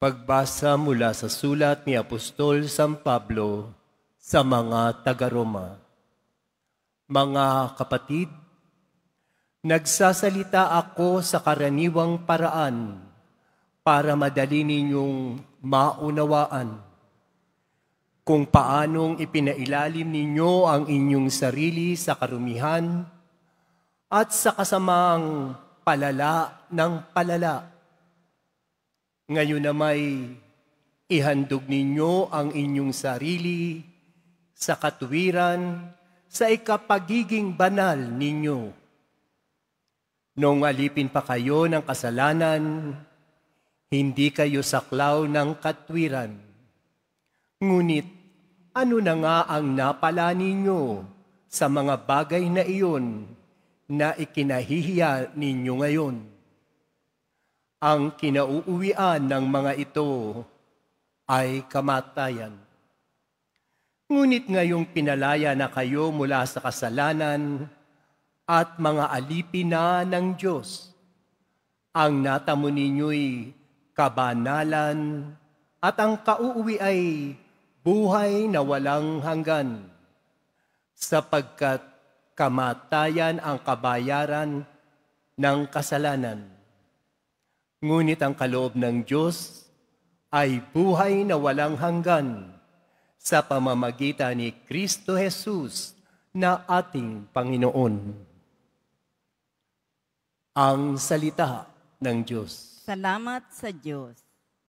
Pagbasa mula sa sulat ni Apostol San Pablo sa mga taga-Roma. Mga kapatid, nagsasalita ako sa karaniwang paraan para madali ninyong maunawaan kung paanong ipinailalim ninyo ang inyong sarili sa karumihan at sa kasamang palala ng palala. Ngayon na may ihandog ninyo ang inyong sarili sa katuwiran sa ikapagiging banal ninyo. Noong alipin pa kayo ng kasalanan, hindi kayo saklaw ng katwiran. Ngunit ano na nga ang napala ninyo sa mga bagay na iyon na ikinahihiya ninyo ngayon? Ang kinauuwian ng mga ito ay kamatayan. Ngunit ngayong pinalaya na kayo mula sa kasalanan at mga alipin na ng Diyos, ang natamo ninyo'y kabanalan at ang kauuwi ay buhay na walang hanggan, sapagkat kamatayan ang kabayaran ng kasalanan. Ngunit ang kaloob ng Diyos ay buhay na walang hanggan sa pamamagitan ni Kristo Jesus na ating Panginoon. Ang salita ng Diyos. Salamat sa Diyos.